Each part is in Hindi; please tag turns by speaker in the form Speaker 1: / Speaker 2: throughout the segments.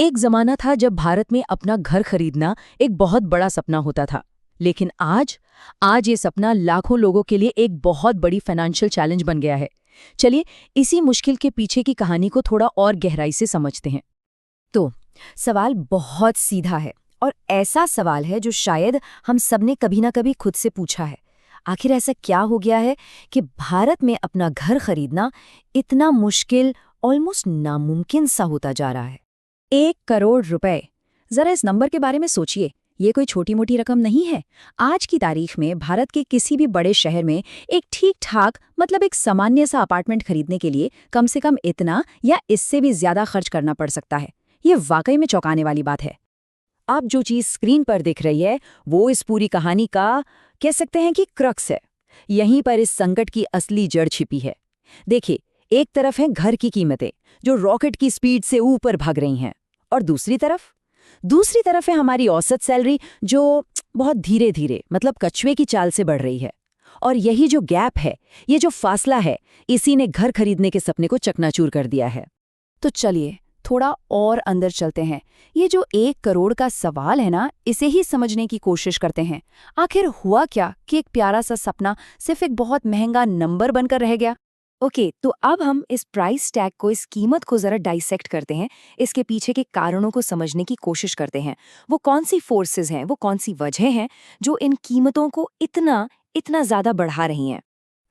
Speaker 1: एक जमाना था जब भारत में अपना घर खरीदना एक बहुत बड़ा सपना होता था। लेकिन आज ये सपना लाखों लोगों के लिए एक बहुत बड़ी फाइनेंशियल चैलेंज बन गया है। चलिए इसी मुश्किल के पीछे की कहानी को थोड़ा और गहराई से समझते हैं।
Speaker 2: तो सवाल बहुत सीधा है और ऐसा सवाल है जो शायद हम सबने कभी ना कभी खुद से पूछा है। आखिर ऐसा क्या हो गया है कि भारत में अपना घर खरीदना इतना मुश्किल, ऑलमोस्ट नामुमकिन सा होता जा रहा है।
Speaker 3: 1 करोड़ रुपए। जरा इस नंबर के बारे में सोचिए। ये कोई छोटी मोटी रकम नहीं है। आज की तारीख में भारत के किसी भी बड़े शहर में एक ठीक ठाक मतलब एक सामान्य सा अपार्टमेंट खरीदने के लिए कम से कम इतना या इससे भी ज्यादा खर्च करना पड़ सकता है। ये वाकई में चौंकाने वाली बात है।
Speaker 2: आप जो चीज स्क्रीन पर दिख रही है वो इस पूरी कहानी का कह सकते हैं कि क्रक्स है। यहीं पर इस संकट की असली जड़ छिपी है। देखिए, एक तरफ है घर की कीमतें जो रॉकेट की स्पीड से ऊपर भाग रही हैं, और दूसरी तरफ है हमारी औसत सैलरी जो बहुत धीरे धीरे मतलब कछुए की चाल से बढ़ रही है। और यही जो गैप है, ये जो फासला है, इसी ने घर खरीदने के सपने को चकनाचूर कर दिया है। तो चलिए थोड़ा और अंदर चलते हैं। ये जो 1 करोड़ का सवाल है ना, इसे ही समझने की कोशिश करते हैं। आखिर हुआ क्या कि एक प्यारा सा सपना सिर्फ एक बहुत महंगा नंबर बनकर रह गया। ओके, तो अब हम इस प्राइस टैग को, इस कीमत को जरा डाइसेक्ट करते हैं। इसके पीछे के कारणों को समझने की कोशिश करते हैं। वो कौन सी फोर्सेस हैं, वो कौन सी वजह हैं जो इन कीमतों को इतना इतना ज्यादा बढ़ा रही हैं।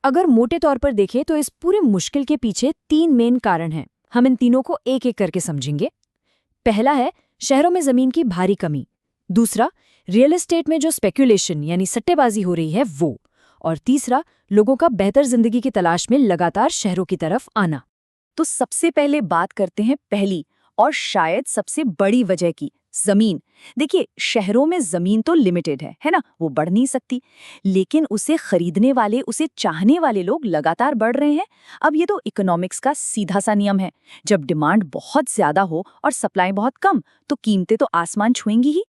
Speaker 3: अगर मोटे तौर पर देखें तो इस पूरे मुश्किल के पीछे 3 मेन कारण हैं। हम इन तीनों को एक एक करके समझेंगे। पहला है शहरों में जमीन की भारी कमी। दूसरा, रियल एस्टेट में जो स्पेक्यूलेशन यानी सट्टेबाजी हो रही है वो। और तीसरा, लोगों का बेहतर जिंदगी की तलाश में लगातार शहरों की तरफ आना।
Speaker 2: तो सबसे पहले बात करते हैं पहली और शायद सबसे बड़ी वजह की, जमीन। देखिए, शहरों में जमीन तो लिमिटेड है ना, वो बढ़ नहीं सकती। लेकिन उसे खरीदने वाले, उसे चाहने वाले लोग लगातार बढ़ रहे हैं। अब ये तो इकोनॉमिक्स का सीधा सा नियम है। जब डिमांड बहुत ज्यादा हो और सप्लाई बहुत कम, तो कीमतें तो आसमान छुएंगी ही।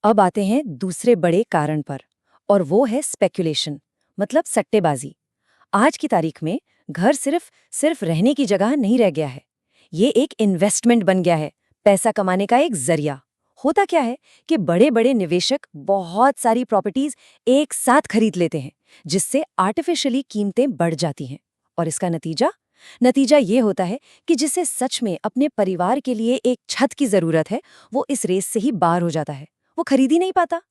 Speaker 2: अब आते हैं दूसरे बड़े कारण पर, और वो है स्पेक्यूलेशन, मतलब सट्टेबाजी। आज की तारीख में घर सिर्फ रहने की जगह नहीं रह गया है। ये एक इन्वेस्टमेंट बन गया है, पैसा कमाने का एक जरिया। होता क्या है कि बड़े बड़े निवेशक बहुत सारी प्रॉपर्टीज एक साथ खरीद लेते हैं, जिससे आर्टिफिशियली कीमतें बढ़ जाती हैं। और इसका नतीजा ये होता है कि जिसे सच में अपने परिवार के लिए एक छत की जरूरत है, वो इस रेस से ही बाहर हो जाता है। वो खरीद ही नहीं पाता।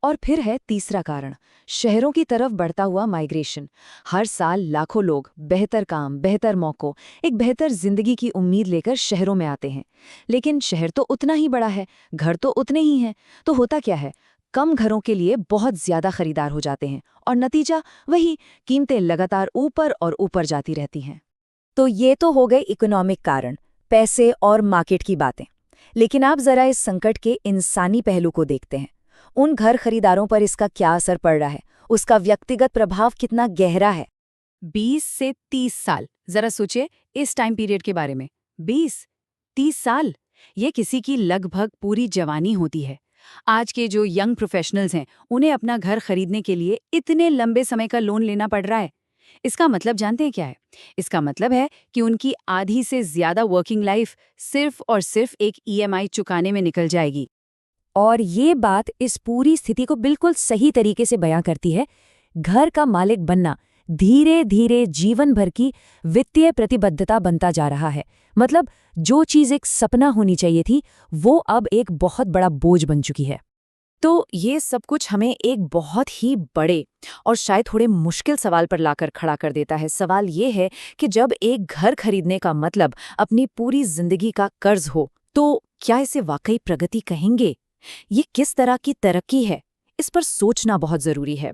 Speaker 3: और फिर है तीसरा कारण, शहरों की तरफ बढ़ता हुआ माइग्रेशन। हर साल लाखों लोग बेहतर काम, बेहतर मौकों, एक बेहतर जिंदगी की उम्मीद लेकर शहरों में आते हैं। लेकिन शहर तो उतना ही बड़ा है, घर तो उतने ही हैं। तो होता क्या है, कम घरों के लिए बहुत ज्यादा खरीदार हो जाते हैं, और नतीजा वही, कीमतें लगातार ऊपर और ऊपर जाती रहती हैं।
Speaker 2: तो ये तो हो गए इकोनॉमिक कारण, पैसे और मार्केट की बातें। लेकिन आप जरा इस संकट के इंसानी पहलू को देखते हैं। उन घर खरीदारों पर इसका क्या असर पड़ रहा है, उसका व्यक्तिगत प्रभाव कितना गहरा है।
Speaker 3: 20 से 30 साल, जरा सोचिए इस टाइम पीरियड के बारे में। 20-30 साल, ये किसी की लगभग पूरी जवानी होती है। आज के जो यंग प्रोफेशनल्स हैं, उन्हें अपना घर खरीदने के लिए इतने लंबे समय का लोन लेना पड़ रहा है। इसका मतलब जानते हैं क्या है? इसका मतलब है कि उनकी आधी से ज्यादा वर्किंग लाइफ सिर्फ और सिर्फ एक ईएमआई चुकाने में निकल जाएगी।
Speaker 2: और ये बात इस पूरी स्थिति को बिल्कुल सही तरीके से बयां करती है। घर का मालिक बनना धीरे धीरे जीवन भर की वित्तीय प्रतिबद्धता बनता जा रहा है। मतलब जो चीज एक सपना होनी चाहिए थी, वो अब एक बहुत बड़ा बोझ बन चुकी है। तो ये सब कुछ हमें एक बहुत ही बड़े और शायद थोड़े मुश्किल सवाल पर लाकर खड़ा कर देता है। सवाल ये है कि जब एक घर खरीदने का मतलब अपनी पूरी जिंदगी का कर्ज हो, तो क्या इसे वाकई प्रगति कहेंगे? ये किस तरह की तरक्की है? इस पर सोचना बहुत जरूरी है।